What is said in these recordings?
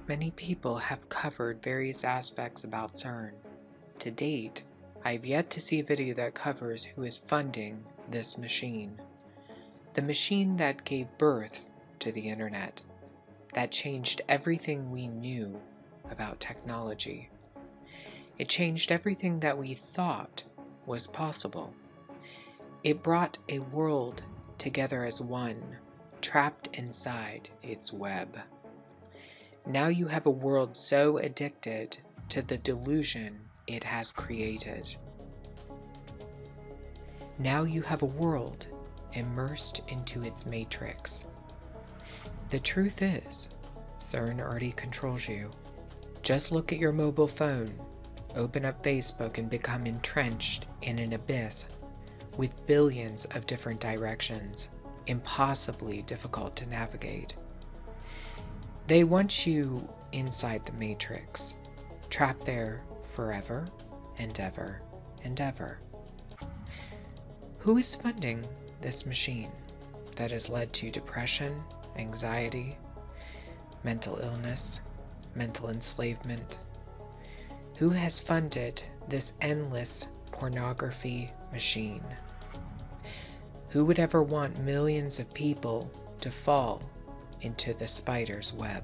Many people have covered various aspects about CERN. To date, I have yet to see a video that covers who is funding this machine. The machine that gave birth to the internet, that changed everything we knew about technology. It changed everything that we thought was possible. It brought a world together as one, trapped inside its web. Now you have a world so addicted to the delusion it has created. Now you have a world immersed into its matrix. The truth is, CERN already controls you. Just look at your mobile phone, open up Facebook, and become entrenched in an abyss with billions of different directions, impossibly difficult to navigate. They want you inside the matrix, trapped there forever and ever and ever. Who is funding this machine that has led to depression, anxiety, mental illness, mental enslavement? Who has funded this endless pornography machine? Who would ever want millions of people to fall into the spider's web,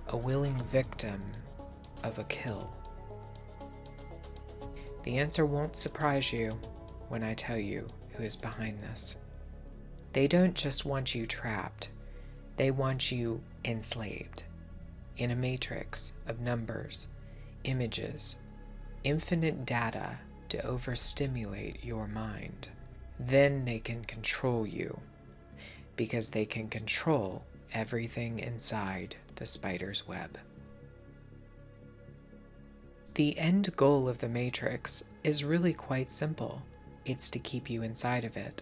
a willing victim of a kill? The answer won't surprise you when I tell you who is behind this. They don't just want you trapped, they want you enslaved in a matrix of numbers, images, infinite data to overstimulate your mind. Then they can control you, because they can control everything inside the spider's web. The end goal of the matrix is really quite simple. It's to keep you inside of it.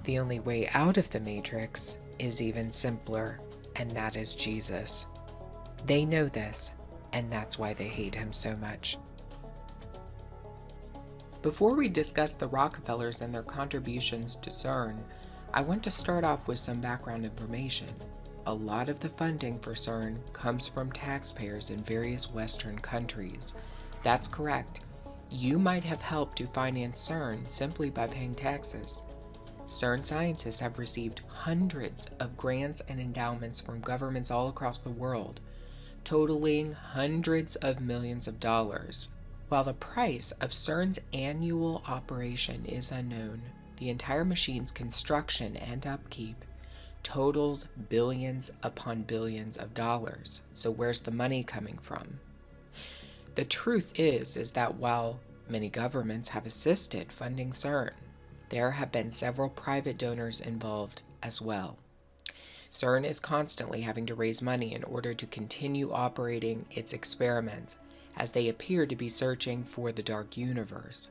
The only way out of the matrix is even simpler, and that is Jesus. They know this, and that's why they hate him so much. Before we discuss the Rockefellers and their contributions to CERN, I want to start off with some background information. A lot of the funding for CERN comes from taxpayers in various Western countries. That's correct. You might have helped to finance CERN simply by paying taxes. CERN scientists have received hundreds of grants and endowments from governments all across the world, totaling hundreds of millions of dollars. While the price of CERN's annual operation is unknown, the entire machine's construction and upkeep totals billions upon billions of dollars. So where's the money coming from? The truth is that while many governments have assisted funding CERN, there have been several private donors involved as well. CERN is constantly having to raise money in order to continue operating its experiments, as they appear to be searching for the dark universe.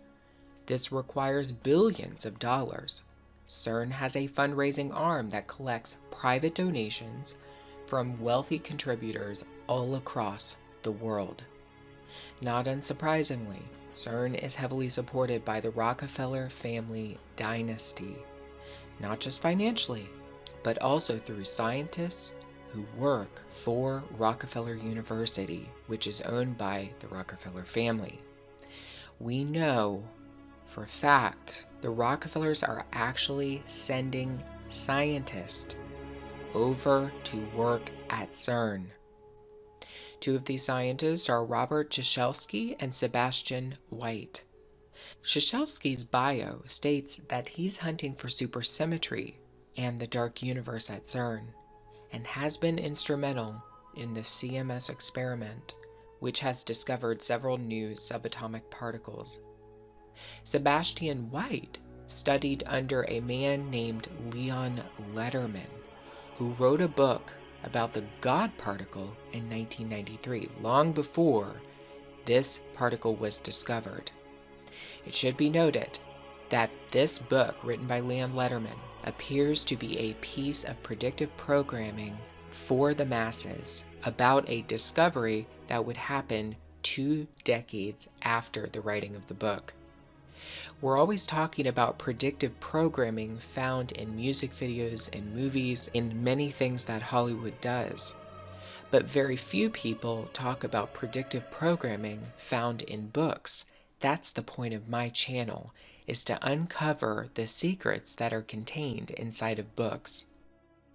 This requires billions of dollars. CERN has a fundraising arm that collects private donations from wealthy contributors all across the world. Not unsurprisingly, CERN is heavily supported by the Rockefeller family dynasty, not just financially, but also through scientists who work for Rockefeller University, which is owned by the Rockefeller family. We know for a fact the Rockefellers are actually sending scientists over to work at CERN. Two of these scientists are Robert Ciesielski and Sebastian White. Ciesielski's bio states that he's hunting for supersymmetry and the dark universe at CERN, and has been instrumental in the CMS experiment, which has discovered several new subatomic particles. Sebastian White studied under a man named Leon Lederman, who wrote a book about the God particle in 1993, long before this particle was discovered. It should be noted that this book, written by Leon Lederman, appears to be a piece of predictive programming for the masses about a discovery that would happen 2 decades after the writing of the book. We're always talking about predictive programming found in music videos and movies, in many things that Hollywood does. But very few people talk about predictive programming found in books. That's the point of my channel, is to uncover the secrets that are contained inside of books.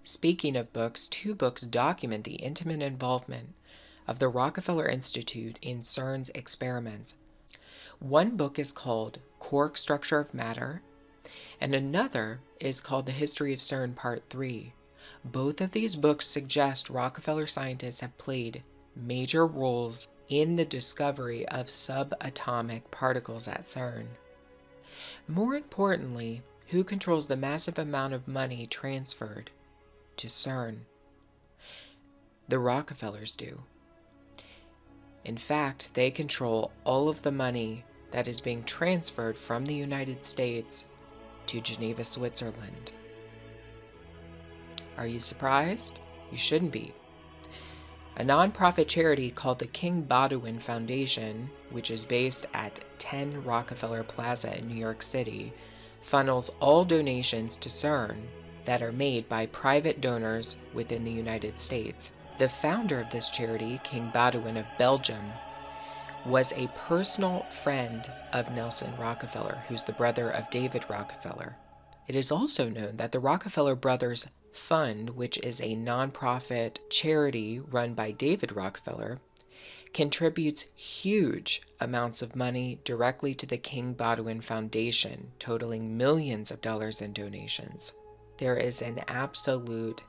Speaking of books, 2 books document the intimate involvement of the Rockefeller Institute in CERN's experiments. One book is called Quark Structure of Matter, and another is called The History of CERN Part 3. Both of these books suggest Rockefeller scientists have played major roles in the discovery of subatomic particles at CERN. More importantly, who controls the massive amount of money transferred to CERN? The Rockefellers do. In fact, they control all of the money that is being transferred from the United States to Geneva, Switzerland. Are you surprised? You shouldn't be. A non-profit charity called the King Baudouin Foundation, which is based at 10 Rockefeller Plaza in New York City, funnels all donations to CERN that are made by private donors within the United States. The founder of this charity, King Baudouin of Belgium, was a personal friend of Nelson Rockefeller, who's the brother of David Rockefeller. It is also known that the Rockefeller Brothers Fund, which is a nonprofit charity run by David Rockefeller, contributes huge amounts of money directly to the King Baudouin Foundation, totaling millions of dollars in donations. There is an absolute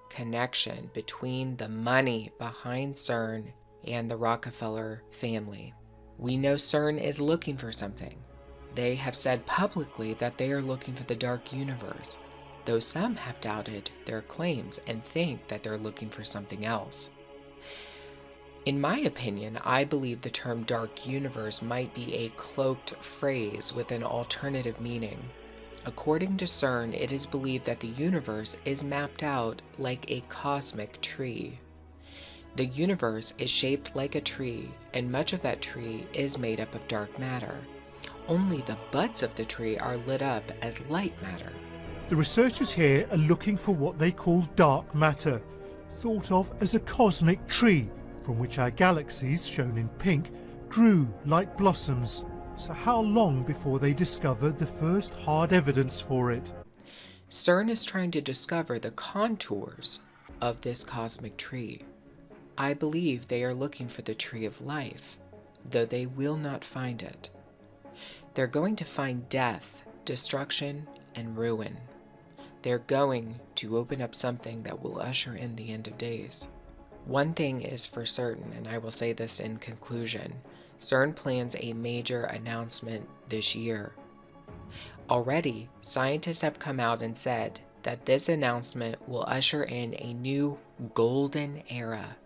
connection between the money behind CERN and the Rockefeller family. We know CERN is looking for something. They have said publicly that they are looking for the dark universe, though some have doubted their claims and think that they're looking for something else. In my opinion, I believe the term dark universe might be a cloaked phrase with an alternative meaning. According to CERN, it is believed that the universe is mapped out like a cosmic tree. The universe is shaped like a tree, and much of that tree is made up of dark matter. Only the buds of the tree are lit up as light matter. The researchers here are looking for what they call dark matter, thought of as a cosmic tree from which our galaxies, shown in pink, grew like blossoms. So how long before they discover the first hard evidence for it? CERN is trying to discover the contours of this cosmic tree. I believe they are looking for the tree of life, though they will not find it. They're going to find death, destruction, and ruin. They're going to open up something that will usher in the end of days. One thing is for certain, and I will say this in conclusion, CERN plans a major announcement this year. Already, scientists have come out and said that this announcement will usher in a new golden era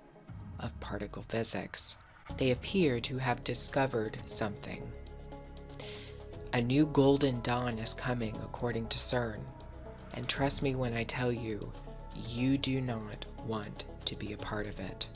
of particle physics. They appear to have discovered something. A new golden dawn is coming according to CERN, and trust me when I tell you, you do not want to be a part of it.